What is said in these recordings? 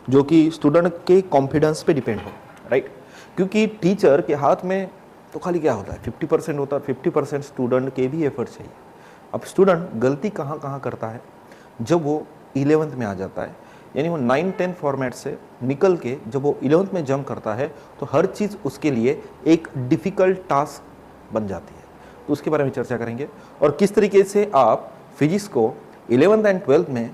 जो कि स्टूडेंट के कॉन्फिडेंस पे डिपेंड हो, राइट। क्योंकि टीचर के हाथ में तो खाली क्या होता है, 50% होता है, 50% स्टूडेंट के भी एफर्ट चाहिए। अब स्टूडेंट गलती कहाँ कहाँ करता है, जब वो 11th में आ जाता है, यानी वो 9-10 फॉर्मेट से निकल के जब वो 11th में जंप करता है तो हर चीज़ उसके लिए एक डिफ़िकल्ट टास्क बन जाती है। तो उसके बारे में चर्चा करेंगे और किस तरीके से आप फिजिक्स को 11th एंड 12th में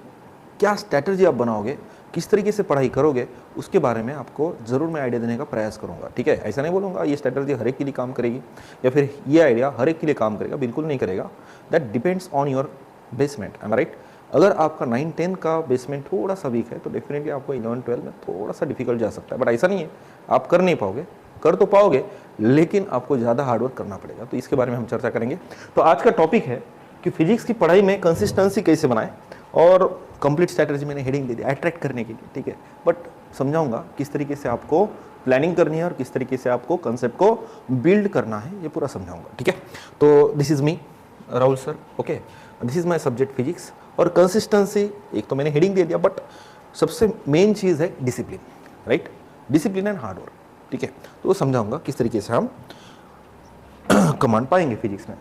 क्या स्ट्रैटेजी आप बनाओगे, किस तरीके से पढ़ाई करोगे, उसके बारे में आपको ज़रूर मैं आइडिया देने का प्रयास करूंगा। ठीक है, ऐसा नहीं बोलूँगा ये स्ट्रैटेजी हर एक के लिए काम करेगी या फिर ये आइडिया हर एक के लिए काम करेगा, बिल्कुल नहीं करेगा। That depends on your basement, am I right. अगर आपका 9-10 का बेसमेंट थोड़ा सा वीक है तो डेफिनेटली आपको 11-12 में थोड़ा सा डिफिकल्ट जा सकता है, बट ऐसा नहीं है आप कर नहीं पाओगे, कर तो पाओगे लेकिन आपको ज़्यादा हार्डवर्क करना पड़ेगा। तो इसके बारे में हम चर्चा करेंगे। तो आज का टॉपिक है कि फिजिक्स की पढ़ाई में कंसिस्टेंसी कैसे बनाएं, और कंप्लीट स्ट्रैटेजी मैंने हेडिंग दे दी अट्रैक्ट करने के लिए, ठीक है। बट समझाऊंगा किस तरीके से आपको प्लानिंग करनी है और किस तरीके से आपको कंसेप्ट को बिल्ड करना है, ये पूरा समझाऊंगा, ठीक है। तो this is me Rahul sir, okay, this is my subject physics. और कंसिस्टेंसी एक तो मैंने हेडिंग दे दिया, बट सबसे मेन चीज़ है discipline, right, discipline and hard work, ठीक है। तो वो समझाऊंगा किस तरीके से हम कमांड पाएंगे फिजिक्स में।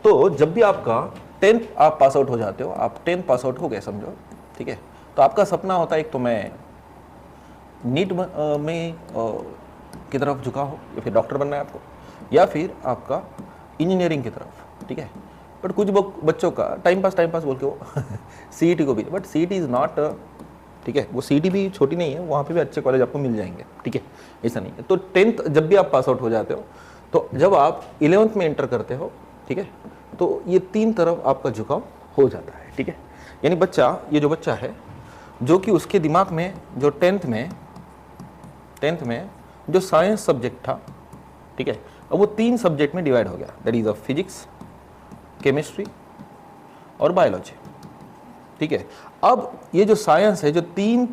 तो जब भी आपका 10th आप पास आउट हो जाते हो, आप 10th पास आउट हो गए समझो, ठीक है, तो आपका सपना होता है एक तो मैं नीट में की तरफ झुका हो, या फिर डॉक्टर बनना है आपको, या फिर आपका इंजीनियरिंग की तरफ, ठीक है। बट कुछ बच्चों का टाइम पास बोल के वो सीईटी को भी, बट सीईटी इज़ नॉट, ठीक है, वो सीईटी भी छोटी नहीं है, वहाँ पे भी अच्छे कॉलेज आपको मिल जाएंगे, ठीक है, ऐसा नहीं है। तो 10th जब भी आप पास आउट हो जाते हो, तो जब आप 11th में एंटर करते हो, ठीक है, तो ये 3 तरफ आपका झुकाव हो जाता है, ठीक है। यानी बच्चा, ये जो बच्चा है जो कि उसके दिमाग में जो 10th में जो साइंस सब्जेक्ट था, ठीक है, अब वो 3 सब्जेक्ट में डिवाइड हो गया, that is a physics, chemistry और बायोलॉजी, ठीक है। अब ये जो साइंस है, जो 3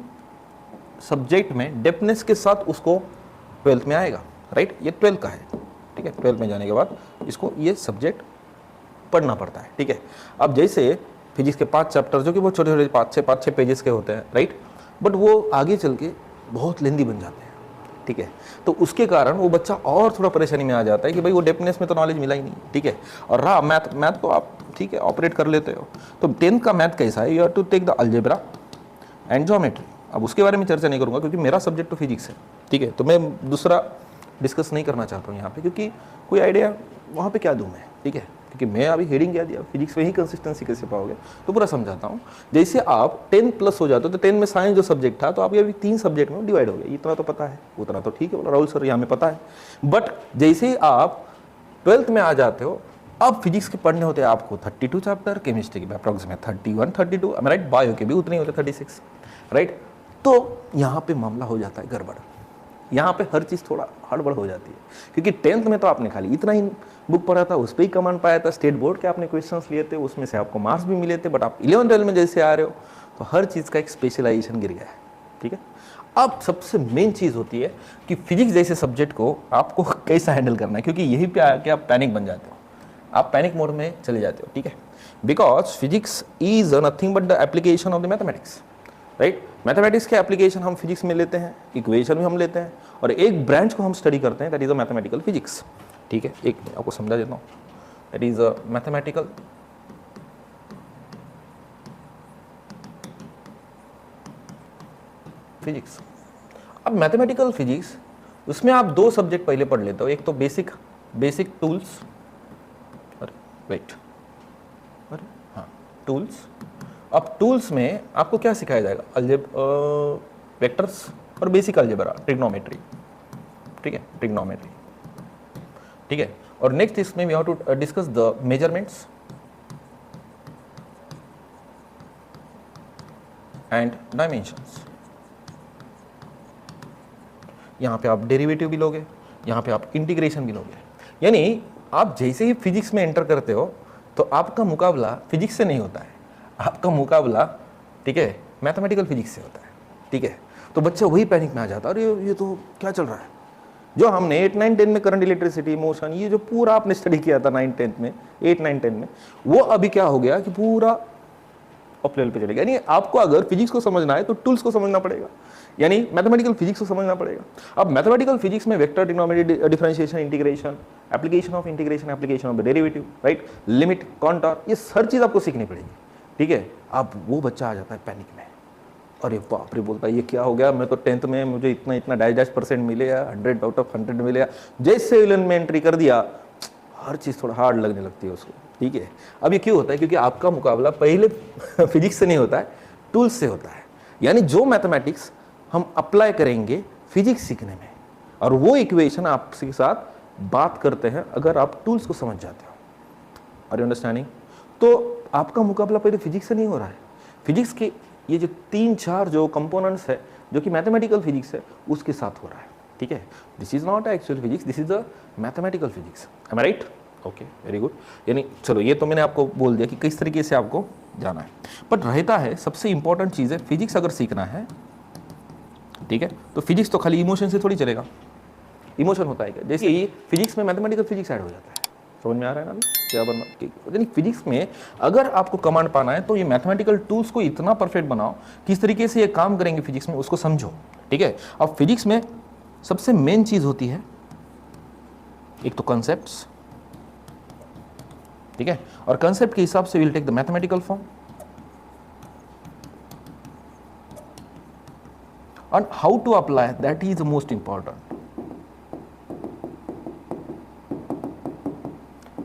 सब्जेक्ट में डेप्थनेस के साथ उसको 12th में आएगा, राइट, ये 12th का है, ठीक है। 12th में जाने के बाद इसको ये सब्जेक्ट पढ़ना पड़ता है, ठीक है। अब जैसे फिजिक्स के 5 चैप्टर जो कि बहुत छोटे छोटे 5-6 पेजेस के होते हैं, राइट, बट वो आगे चल के बहुत लेंदी बन जाते हैं, ठीक है। तो उसके कारण वो बच्चा और थोड़ा परेशानी में आ जाता है कि भाई वो डेप्थनेस में तो नॉलेज मिला ही नहीं, ठीक है। और रहा मैथ तो आप ठीक है ऑपरेट कर लेते हो। तो 10th का मैथ कैसा है, you have to take the algebra and geometry. अब उसके बारे में चर्चा नहीं करूंगा क्योंकि मेरा सब्जेक्ट तो फिजिक्स है, ठीक है, तो मैं दूसरा डिस्कस नहीं करना चाहता हूँ यहाँ पे, क्योंकि कोई आइडिया वहाँ पे क्या दूँ मैं, ठीक है, क्योंकि मैं अभी हेडिंग क्या दिया, फिजिक्स में ही कंसिस्टेंसी कैसे पाओगे, तो पूरा समझाता हूँ। जैसे आप 10 प्लस हो जाते हो, तो 10 में साइंस जो सब्जेक्ट था, तो आप ये अभी 3 सब्जेक्ट में डिवाइड हो गए, इतना तो पता है, उतना तो ठीक है, बोला राहुल सर यहाँ में पता है। बट जैसे ही आप 12th में आ जाते हो, अब फिजिक्स के पढ़ने होते हैं आपको 32 चैप्टर, केमिस्ट्री के अप्रॉक्सीमेट 31-32, राइट, बायो के भी उतने होते 36, राइट। तो यहाँ पे मामला हो जाता है गड़बड़, यहाँ पे हर चीज़ थोड़ा हड़बड़ हो जाती है, क्योंकि 10th में तो आपने खाली इतना ही बुक पढ़ा था, उस पर ही कमांड पाया था, स्टेट बोर्ड के आपने क्वेश्चंस लिए थे, उसमें से आपको मार्क्स भी मिले थे। बट आप 11th-12th में जैसे आ रहे हो तो हर चीज़ का एक स्पेशलाइजेशन गिर गया है, ठीक है। अब सबसे मेन चीज़ होती है कि फिजिक्स जैसे सब्जेक्ट को आपको कैसा हैंडल करना है, क्योंकि यही पे आके आप पैनिक बन जाते हो, आप पैनिक मोड में चले जाते हो, ठीक है। Because physics is nothing but the application of the mathematics, right. Mathematics के एप्लीकेशन हम फिजिक्स में लेते हैं, इक्वेशन भी हम लेते हैं, और एक ब्रांच को हम स्टडी करते हैं, that is a mathematical physics, ठीक है। एक आपको समझा देता हूँ, that is a mathematical physics. अब मैथमेटिकल फिजिक्स, उसमें आप 2 सब्जेक्ट पहले पढ़ लेते हो, एक तो बेसिक टूल्स, अरे वेट, अरे हाँ, टूल्स। अब टूल्स में आपको क्या सिखाया जाएगा, वेक्टर्स और बेसिक अलजेब्रा, ट्रिग्नोमेट्री, ठीक है, ट्रिग्नोमेट्री, ठीक है। और नेक्स्ट इसमें we have to discuss the measurements and dimensions. यहाँ पे आप डेरिवेटिव भी लोगे, यहाँ पे आप इंटीग्रेशन भी लोगे। यानी आप जैसे ही फिजिक्स में एंटर करते हो तो आपका मुकाबला फिजिक्स से नहीं होता है, आपका मुकाबला, ठीक है, मैथमेटिकल फिजिक्स से होता है, ठीक है। तो बच्चा वही पैनिक में आ जाता है, अरे ये तो क्या चल रहा है, जो हमने 8-9-10 में करंट, इलेक्ट्रिसिटी, मोशन, ये जो पूरा आपने स्टडी किया था 9-10 में, 8-9-10 में, वो अभी क्या हो गया कि पूरा अप लेवल पे चलेगा। यानी आपको अगर फिजिक्स को समझना है तो टूल्स को समझना पड़ेगा, यानी मैथमेटिकल फिजिक्स को समझना पड़ेगा। अब मैथमेटिकल फिजिक्स में vector, trigonometry, differentiation, integration, application of integration, application of the derivative, right, limit, contour, ये हर चीज आपको सीखनी पड़ेगी, ठीक है। अब वो बच्चा आ जाता है पैनिक में, अरे बाप रे, बोलता है ये क्या हो गया, मैं तो 10th में मुझे इतना इतना -% मिले या 100 आउट ऑफ 100 मिले, जैसे 11 में एंट्री कर दिया हर चीज़ थोड़ा हार्ड लगने लगती है उसको, ठीक है। अब ये क्यों होता है? क्योंकि आपका मुकाबला पहले फिजिक्स से नहीं होता है, टूल्स से होता है। यानी जो मैथमेटिक्स हम अप्लाई करेंगे फिजिक्स सीखने में, और वो इक्वेशन आपके साथ बात करते हैं अगर आप टूल्स को समझ जाते हो, आर यू अंडरस्टैंडिंग? तो आपका मुकाबला पहले फिजिक्स से नहीं हो रहा है, फिजिक्स के ये जो 3-4 जो कंपोनेंट्स है जो कि मैथमेटिकल फिजिक्स है उसके साथ हो रहा है, ठीक है। This is not actual physics, this is the mathematical physics, am I right? Okay, very good. यानी चलो ये तो मैंने आपको बोल दिया कि किस तरीके से आपको जाना है, बट रहता है सबसे इंपॉर्टेंट चीज़ है फिजिक्स अगर सीखना है, ठीक है, तो फिजिक्स तो खाली इमोशन से थोड़ी चलेगा। इमोशन होता है क्या? जैसे ये फिजिक्स में मैथमेटिकल फिजिक्स ऐड हो जाता है, समझ में आ रहा है ना अभी क्या बनना? यानी फिजिक्स में अगर आपको कमांड पाना है तो ये मैथमेटिकल टूल्स को इतना परफेक्ट बनाओ, किस तरीके से ये काम करेंगे फिजिक्स में उसको समझो, ठीक है। अब फिजिक्स में सबसे मेन चीज होती है एक तो कॉन्सेप्ट्स, ठीक है, और कॉन्सेप्ट के हिसाब से will take the mathematical form, and how to apply that is the most important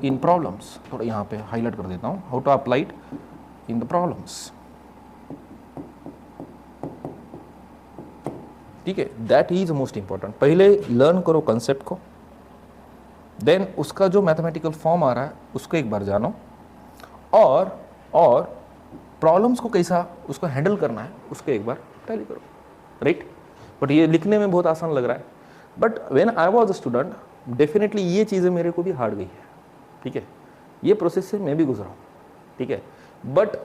in problems। थोड़ा यहाँ पे हाईलाइट कर देता हूँ, how to apply it in the problems, ठीक है, that is the most important। पहले लर्न करो कंसेप्ट को, देन उसका जो मैथमेटिकल फॉर्म आ रहा है उसको एक बार जानो, और प्रॉब्लम्स को कैसा उसको हैंडल करना है उसको एक बार टैली करो, राइट। बट ये लिखने में बहुत आसान लग रहा है, but when I was a student definitely ये चीज़ें मेरे को भी हार्ड गई है, ठीक है, ये प्रोसेस से मैं भी गुजरा हूँ, ठीक है, बट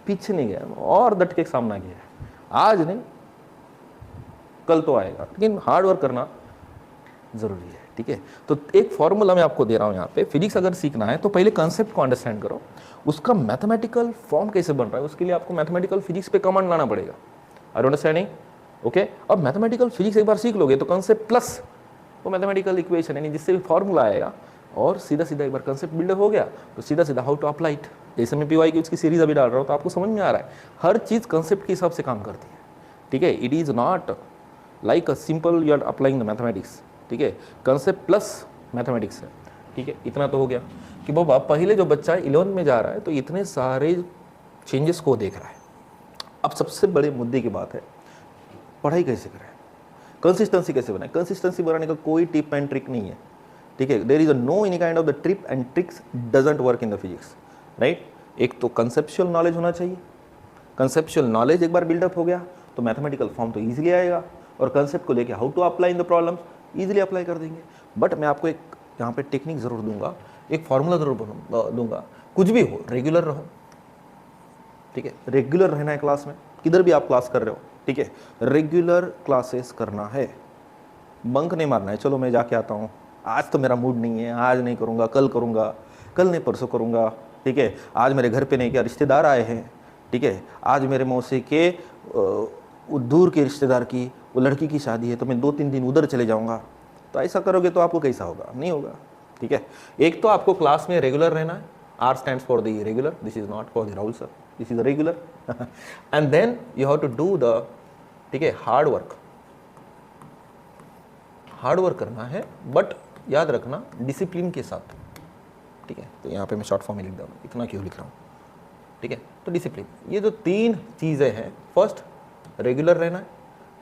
पीछे नहीं गया और डट के सामना किया है। आज नहीं कल तो आएगा, लेकिन हार्ड वर्क करना जरूरी है, ठीक है। तो एक फॉर्मूला मैं आपको दे रहा हूँ यहाँ पे, फिजिक्स अगर सीखना है तो पहले कंसेप्ट को अंडरस्टैंड करो, उसका मैथमेटिकल फॉर्म कैसे बन रहा है उसके लिए आपको मैथमेटिकल फिजिक्स पे कमांड लाना पड़ेगा, आर यू अंडरस्टैंडिंग? ओके, अब मैथमेटिकल फिजिक्स एक बार सीख लोगे तो कंसेप्ट प्लस वो मैथमेटिकल इक्वेशन यानी जिससे भी फॉर्मूला आएगा, और सीधा सीधा एक बार कंसेप्ट बिल्डअप हो गया तो सीधा सीधा हाउ टू अप्लाई इट। जैसे मैं PY की उसकी सीरीज अभी डाल रहा हूँ तो आपको समझ में आ रहा है हर चीज़ कंसेप्ट के हिसाब से काम करती है, ठीक है। It is not like a simple you are applying the mathematics, ठीक है, कंसेप्ट प्लस मैथमेटिक्स है, ठीक है। इतना तो हो गया कि बाबा पहले जो बच्चा 11th में जा रहा है तो इतने सारे चेंजेस को देख रहा है। अब सबसे बड़े मुद्दे की बात है पढ़ाई कैसे करें, कंसिस्टेंसी कैसे बनाए। कंसिस्टेंसी बनाने का कोई टिप एंड ट्रिक नहीं है, ठीक है। There is no any kind of the trip and tricks doesn't work in the physics, right. एक तो कंसेप्चुअल नॉलेज होना चाहिए, कंसेप्चुअल नॉलेज एक बार बिल्डअप हो गया तो मैथमेटिकल फॉर्म तो ईजिली आएगा, और कंसेप्ट को लेके how to apply in the problems easily apply कर देंगे। बट मैं आपको एक यहाँ पे टेक्निक ज़रूर दूंगा, एक फॉर्मूला ज़रूर दूंगा, कुछ भी हो रेगुलर रहो, ठीक है। रेगुलर रहना है क्लास में, किधर भी आप क्लास कर रहे हो, ठीक है, रेगुलर क्लासेस करना है, बंक नहीं मारना है। चलो मैं जाके आता हूँ, आज तो मेरा मूड नहीं है, आज नहीं करूँगा, कल नहीं परसों करूँगा, ठीक है। आज मेरे घर पे नहीं क्या रिश्तेदार आए हैं, ठीक है, आज मेरे मौसी के दूर के रिश्तेदार की वो लड़की की शादी है तो मैं 2-3 दिन उधर चले जाऊँगा। तो ऐसा करोगे तो आपको कैसा होगा? नहीं होगा, ठीक है। एक तो आपको क्लास में रेगुलर रहना है, R stands for the regular, this is not for the Rahul sir, this is the regular and then you have to do the, ठीक है, हार्ड वर्क करना है, बट याद रखना डिसिप्लिन के साथ, ठीक है। तो यहाँ पे मैं शॉर्ट फॉर्म में लिख दूँ, इतना क्यों लिख रहा हूँ, ठीक है। तो डिसिप्लिन, ये जो 3 चीज़ें हैं, फर्स्ट रेगुलर रहना है,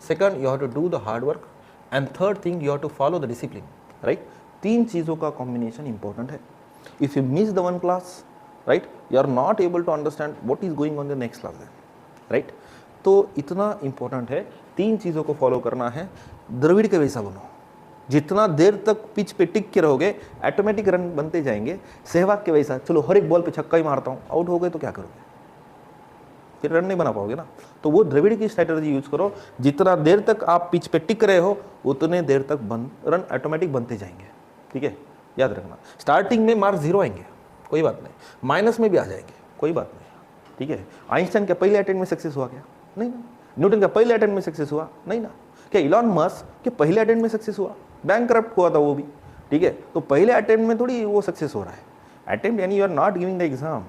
second you have to do the hard work, and third thing you have to follow the discipline, right. 3 चीज़ों का कॉम्बिनेशन इंपॉर्टेंट है। If you miss the one class, right, you are not able to understand what is going on the next class, right? तो इतना important है, 3 चीज़ों को follow करना है। द्रविड़ के वैसा बनो, जितना देर तक पिच पे टिक के रहोगे ऑटोमेटिक रन बनते जाएंगे। सहवाग के वैसा, चलो हर एक बॉल पे छक्का ही मारता हूँ, आउट हो गए तो क्या करोगे? फिर रन नहीं बना पाओगे ना। तो वो द्रविड़ की स्ट्रैटेजी यूज करो, जितना देर तक आप पिच पे टिक रहे हो उतने देर तक रन ऑटोमेटिक बनते जाएंगे, ठीक है। याद रखना, स्टार्टिंग में मार्क्स 0 आएंगे, कोई बात नहीं, माइनस में भी आ जाएंगे, कोई बात नहीं, ठीक है। आइंस्टाइन क्या पहले अटेम्प्ट में सक्सेस हुआ क्या? नहीं ना। न्यूटन का पहले अटेम्प्ट में सक्सेस हुआ? नहीं ना। क्या इलॉन मस्क के पहले अटेम्प्ट में सक्सेस हुआ? बैंकरप्ट हुआ था वो भी, ठीक है। तो पहले अटेम्प्ट में थोड़ी वो सक्सेस हो रहा है। अटेम्प्ट यानी you are not giving the exam,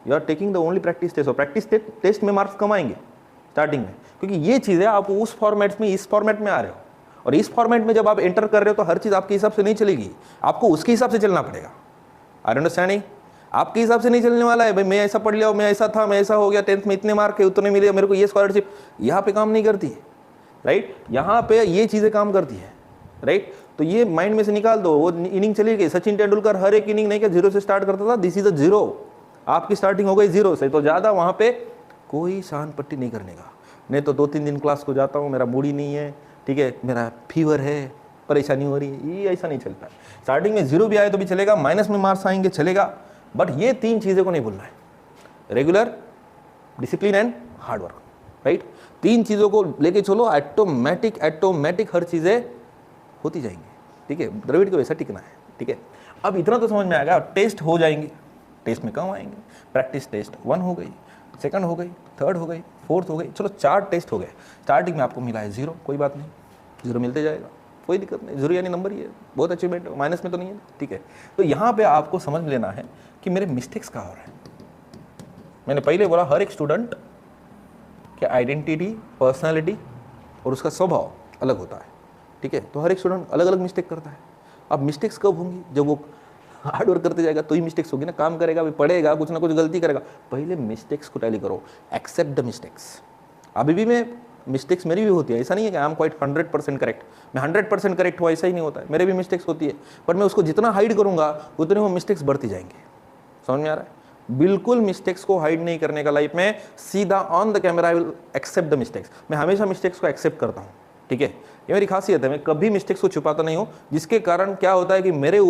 you are taking the only practice test. और प्रैक्टिस टेस्ट में मार्क्स कम आएंगे स्टार्टिंग में, क्योंकि ये चीज़ें आप उस फॉर्मेट में, इस फॉर्मेट में आ रहे हो, और इस फॉर्मेट में जब आप एंटर कर रहे हो तो हर चीज़ आपके हिसाब से नहीं चलेगी, आपको उसके हिसाब से चलना पड़ेगा। आई अंडरस्टैंडिंग? आपके हिसाब से नहीं चलने वाला है भाई, मैं ऐसा पढ़ लिया, मैं ऐसा था, मैं ऐसा हो गया, 10th में इतने मार्क है, उतने मिले, मेरे को ये स्कॉलरशिप, यहाँ पे काम नहीं करती है, राइट। यहाँ पे ये चीज़ें काम करती है, राइट। तो ये माइंड में से निकाल दो। वो इनिंग चली गई, सचिन तेंदुलकर हर एक इनिंग नहीं क्या जीरो से स्टार्ट करता था, दिस इज अ जीरो, आपकी स्टार्टिंग हो गई जीरो से। तो ज़्यादा वहाँ पे कोई शान पट्टी नहीं करने का। नहीं तो 2-3 दिन क्लास को जाता हूँ, मेरा मूड ही नहीं है, ठीक है, मेरा फीवर है, परेशानी हो रही है, ये ऐसा नहीं चलता है। स्टार्टिंग में जीरो भी आए तो भी चलेगा, माइनस में मार्क्स आएंगे चलेगा, बट ये 3 चीज़ों को नहीं भूलना है, regular, discipline and hard work, right. 3 चीज़ों को लेके चलो, ऑटोमेटिक हर चीज़ें होती जाएंगी, ठीक है। द्रविड़ को वैसा टिकना है, ठीक है। अब इतना तो समझ में आएगा, टेस्ट हो जाएंगे, टेस्ट में कम आएंगे। प्रैक्टिस टेस्ट 1 हो गई, 2nd हो गई, 3rd हो गई, 4th हो गई, चलो 4 टेस्ट हो गए। स्टार्टिंग में आपको मिला है 0, कोई बात नहीं, 0 मिलते जाएगा, कोई दिक्कत नहीं। 0 यानी नंबर ही है, बहुत अचीवमेंट है, माइनस में तो नहीं है, ठीक है। तो यहाँ पे आपको समझ लेना है कि मेरे मिस्टेक्स कहाँ हो रहे हैं। मैंने पहले बोला हर एक स्टूडेंट की आइडेंटिटी, पर्सनैलिटी और उसका स्वभाव अलग होता है, ठीक है। तो हर एक स्टूडेंट अलग अलग मिस्टेक करता है। अब मिस्टेक्स कब होंगी? जब वो हार्ड वर्क करते जाएगा तो ही मिस्टेक्स होगी ना, काम करेगा, पढ़ेगा, कुछ ना कुछ गलती करेगा। पहले मिस्टेक्स को टैली करो, एक्सेप्ट द मिस्टेक्स। अभी भी मैं मिस्टेक्स मेरी भी होती है, ऐसा नहीं है कि आई एम क्वाइट 100% करेक्ट, मैं 100% करेक्ट हुआ, ऐसा ही नहीं होता है, मेरे भी मिस्टेक्स होती है। पर मैं उसको जितना हाइड करूँगा उतने वो मिस्टेक्स बढ़ती जाएंगे। समझ में आ रहा है? बिल्कुल मिस्टेक्स को हाइड नहीं करने का लाइफ में, सीधा on the camera I will accept the mistakes. मैं हमेशा मिस्टेक्स को एक्सेप्ट करता हूँ, ठीक है। ये मेरी खासियत है, मैं कभी मिस्टेक्स को छुपाता नहीं हूँ, जिसके कारण क्या होता है कि मेरे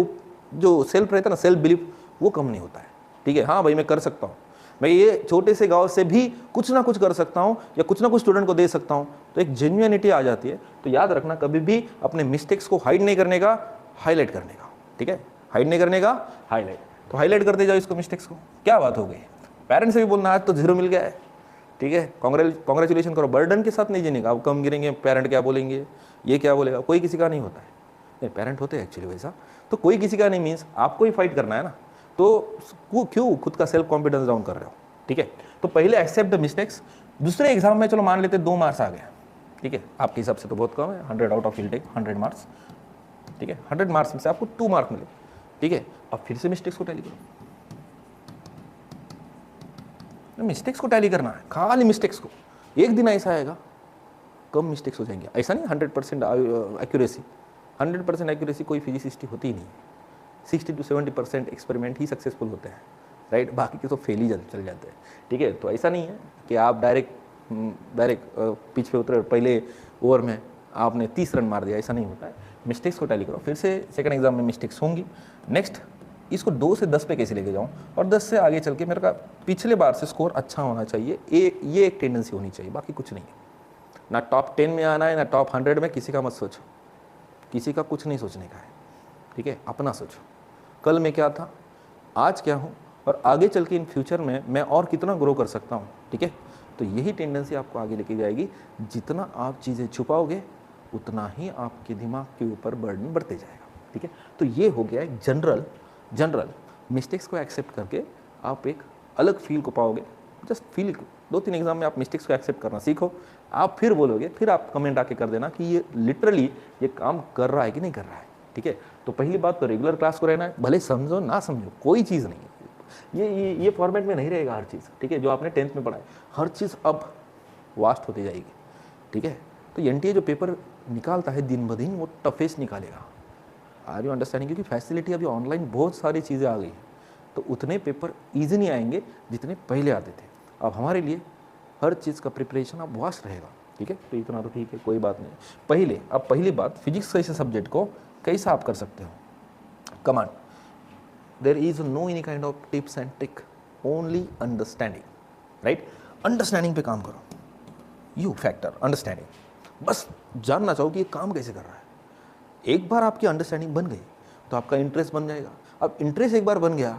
जो सेल्फ रहता है ना, सेल्फ बिलीफ, वो कम नहीं होता है, ठीक है। हाँ भाई मैं कर सकता हूँ, मैं ये छोटे से गांव से भी कुछ ना कुछ कर सकता हूँ या कुछ ना कुछ स्टूडेंट को दे सकता हूँ, तो एक जेन्युइनिटी आ जाती है। तो याद रखना, कभी भी अपने मिस्टेक्स को हाइड नहीं करने का, हाईलाइट करने का, ठीक है। हाइड नहीं करने का, हाईलाइट। तो हाईलाइट करते जाओ इसको, मिस्टेक्स को। क्या बात हो गई, पेरेंट्स से भी बोलना आज तो 0 मिल गया है, ठीक है, कॉन्ग्रेचुलेशन करो। बर्डन के साथ नहीं जीने का, अब कम गिरेंगे, पेरेंट क्या बोलेंगे, ये क्या बोलेगा, कोई किसी का नहीं होता है। नहीं, पेरेंट होते हैं एक्चुअली वैसा, तो कोई किसी का नहीं मीन्स आपको ही फाइट करना है ना, तो क्यों खुद का सेल्फ कॉन्फिडेंस डाउन कर रहे हो, ठीक है। तो पहले एक्सेप्ट द मिस्टेक्स। दूसरे एग्जाम में चलो मान लेते 2 मार्क्स आ गए, ठीक है, आपके हिसाब से तो बहुत कम है, 100 out of will take 100 marks, ठीक है। 100 मार्क्स में से आपको 2 मार्क्स मिले, ठीक है। अब फिर से मिस्टेक्स को टैली करो, मिस्टेक्स को टैली करना है, खाली मिस्टेक्स को। एक दिन ऐसा आएगा कम मिस्टेक्स हो जाएंगे, ऐसा नहीं 100% एक्यूरेसी। 100% एक्यूरेसी कोई फिजिसिस्ट होती ही नहीं, 60 to 70% एक्सपेरिमेंट ही सक्सेसफुल होते हैं, राइट। बाकी के तो फेल ही चल जाते हैं, ठीक है। तो ऐसा नहीं है कि आप डायरेक्ट पिच पे उतरे, पहले ओवर में आपने 30 रन मार दिया, ऐसा नहीं होता है। मिस्टेक्स को टैली करो। फिर से सेकंड एग्जाम में मिस्टेक्स होंगी। नेक्स्ट, इसको 2 से 10 पे कैसे लेके जाऊँ, और 10 से आगे चल के मेरे का पिछले बार से स्कोर अच्छा होना चाहिए, ये एक टेंडेंसी होनी चाहिए, बाकी कुछ नहीं है। ना टॉप 10 में आना है, ना टॉप 100 में, किसी का मत सोचो, किसी का कुछ नहीं सोचने का है, ठीक है। अपना सोचो, कल मैं क्या था, आज क्या हूँ, और आगे चल के इन फ्यूचर में मैं और कितना ग्रो कर सकता हूँ, ठीक है। तो यही टेंडेंसी आपको आगे लेके जाएगी। जितना आप चीज़ें छुपाओगे उतना ही आपके दिमाग के ऊपर बर्डन बढ़ते जाएगा, ठीक है। तो ये हो गया एक जनरल मिस्टेक्स को एक्सेप्ट करके आप एक अलग फील को पाओगे। जस्ट फील, 2-3 एग्जाम में आप मिस्टेक्स को एक्सेप्ट करना सीखो, आप फिर बोलोगे, फिर आप कमेंट आके कर देना कि ये लिटरली ये काम कर रहा है कि नहीं कर रहा है, ठीक है। तो पहली बात तो रेगुलर क्लास को रहना है, भले समझो ना समझो, कोई चीज़ नहीं है, ये फॉर्मेट में नहीं रहेगा हर चीज़, ठीक है। जो आपने 10th में पढ़ा है, हर चीज़ अब वास्ट होती जाएगी, ठीक है। तो एनटीए जो पेपर निकालता है दिन ब दिन, वो टफेस्ट निकालेगा। Are you understanding? क्योंकि फैसिलिटी अभी ऑनलाइन बहुत सारी चीज़ें आ गई हैं, तो उतने पेपर ईजी नहीं आएंगे जितने पहले आते थे। अब हमारे लिए हर चीज़ का प्रिपरेशन अब वास्ट रहेगा, ठीक है। तो इतना तो ठीक है, कोई बात नहीं। पहली बात, फिजिक्स जैसे सब्जेक्ट को कैसा आप कर सकते हो? Command, there is no any kind of tips and trick, only understanding, right. Understanding पे काम करो, यू फैक्टर अंडरस्टैंडिंग, बस जानना चाहो कि ये काम कैसे कर रहा है। एक बार आपकी अंडरस्टैंडिंग बन गई तो आपका इंटरेस्ट बन जाएगा। अब इंटरेस्ट एक बार बन गया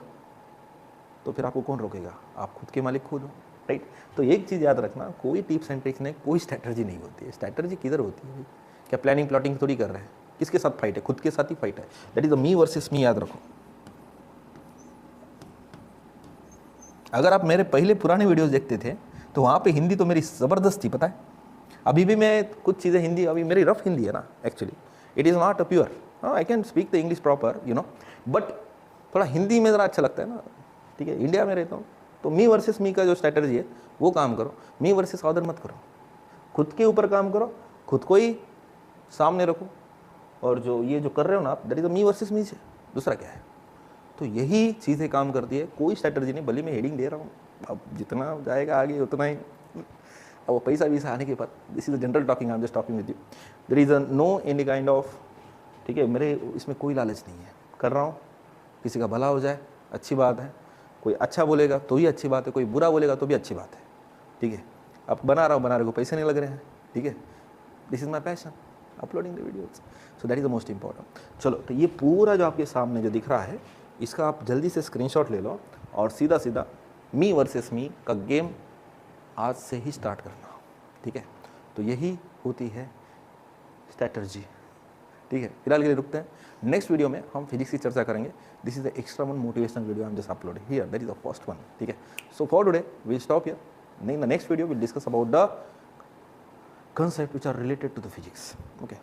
तो फिर आपको कौन रोकेगा? आप खुद के मालिक खुद हो, राइट। तो एक चीज़ याद रखना, कोई टिप्स एंड ट्रिक्स में कोई स्ट्रैटेजी नहीं होती है। स्ट्रैटेजी किधर होती है? क्या प्लानिंग प्लॉटिंग थोड़ी कर रहे हैं? किसके साथ फाइट है? खुद के साथ ही फाइट है। That is the me versus me, याद रखो। अगर आप मेरे पहले पुराने वीडियोस देखते थे तो वहाँ पे हिंदी तो मेरी ज़बरदस्त थी, पता है। अभी भी मैं कुछ चीज़ें हिंदी, अभी मेरी रफ हिंदी है ना, actually it is not a pure, I can speak the English proper you know, but थोड़ा हिंदी में ज़रा अच्छा लगता है ना, ठीक है। इंडिया में रहता हूँ तो मी वर्सेस मी का जो स्ट्रैटेजी है वो काम करो। मी वर्सेस अदर मत करो, खुद के ऊपर काम करो, खुद को ही सामने रखो। और जो ये जो कर रहे हो ना आप, दैट इज मी वर्सेस मी से, दूसरा क्या है। तो यही चीज़ें काम करती है, कोई स्ट्रैटेजी नहीं। भले मैं हेडिंग दे रहा हूँ, अब जितना जाएगा आगे उतना ही, अब वो पैसा वैसा आने के बाद, this is the general talking, I am just talking with you. There is no any kind of, ठीक है, मेरे इसमें कोई लालच नहीं है। कर रहा हूँ, किसी का भला हो जाए अच्छी बात है, कोई अच्छा बोलेगा तो ही अच्छी बात है, कोई बुरा बोलेगा तो भी अच्छी बात है, ठीक है। अब बना रहे को पैसे नहीं लग रहे हैं, ठीक है। This is my passion, uploading the videos, so that is the most important. चलो, तो ये पूरा जो आपके सामने जो दिख रहा है, इसका आप जल्दी से स्क्रीनशॉट ले लो और सीधा सीधा मी वर्सेस मी का गेम आज से ही स्टार्ट करना, ठीक है। तो यही होती है स्ट्रैटेजी, ठीक है। फिलहाल के लिए रुकते हैं, नेक्स्ट वीडियो में हम फिजिक्स की चर्चा करेंगे। This is the extra one motivational video I am just uploading here, that is the first one, ठीक है। So for today we stop here, in the next video we discuss about the concept which are related to the physics, okay.